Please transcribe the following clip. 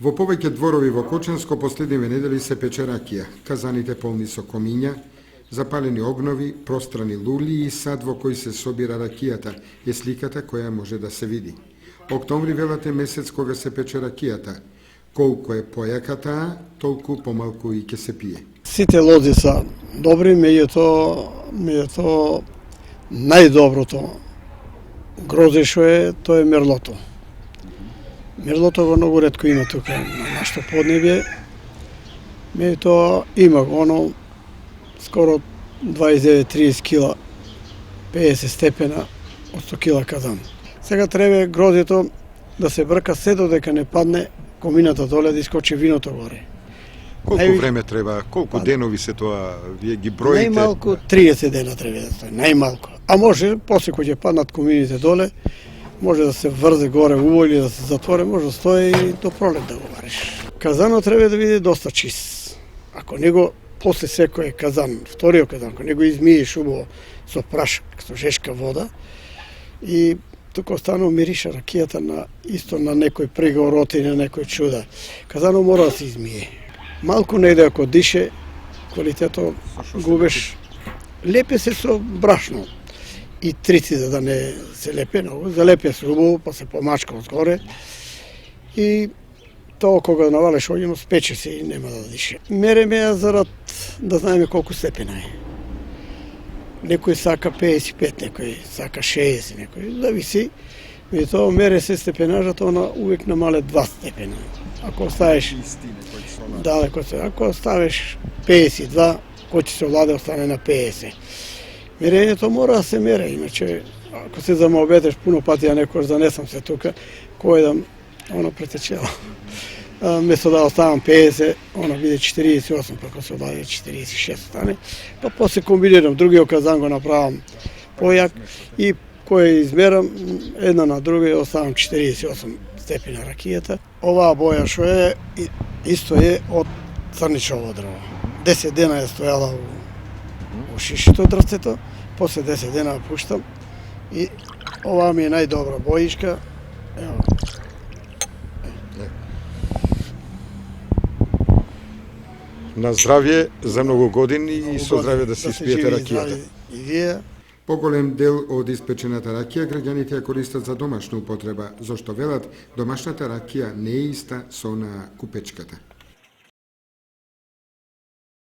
Во повеќе дворови во Кочанско последниве недели се пече ракија, казаните полни со комиња, запалени огнови, пространи лули и сад во кој се собира ракијата е сликата која може да се види. Октомври велат е месец кога се пече ракијата. Колку е појака таа, толку помалку и ќе се пие. Сите лози са добри, меѓуто најдоброто грозе што е, тоа е мерлото. Мерлото го многу ретко има тука на нашето поднебје. Меѓутоа има го оно скоро 29-30 кила, 50 степена од 100 кила казан. Сега треба грозето да се брка се додека не падне комината доле да искочи виното горе. Колку време треба, колку денови се тоа, вие ги броите? Најмалку 30 дена треба да стои, најмалку. А може, после кој ќе паднат комините доле, може да се врзе горе уво или да се затвори, може да стои и до пролет да го вариш. Казанот треба да биде доста чист. Ако него после секој казан, вториот казан, ако него измиеш убаво со прашок, со жешка вода и тука останува мириша ракијата на исто на некој прегорот и на некој чуда. Казанот мора да се измие. Малку негде ако дише, квалитетот губеш. Лепе се со брашно и трици за да не се лепе многу. Залепе се убаво, па се помачка одгоре и тоа кога навалеш оѓено спече се и нема да дише. Мереме ја зарад да знаеме колку степена е. Некој сака 55, некој сака 60, некој зависи. Меѓутоа мере се степенажата, она увек намале 2 степена. Ако оставиш ако оставиш 52, кој ќе се овладе остане на 50. Мерењето мора да се мере, иначе ако се замообетеш пуно пати, а некој занесам се тука, кој да оно претечело. Место да оставам 50, она биде 48, па се овладе 46 стане. Па после комбинирам, другиот казан го направам појак и кој измерам една на друга и оставам 48 степена ракијата. Оваа боја што е, исто е од црничово дрво. 10 дена е стојала во шишето дрвцето, после 10 дена пуштам и оваа ми е најдобра боишка. Ево. На здравје за многу години и со здравје да се испиете ракијата. И вие. Поголем дел од испечената ракија граѓаните ја користат за домашна употреба, зашто велат домашната ракија не е иста со на купечката.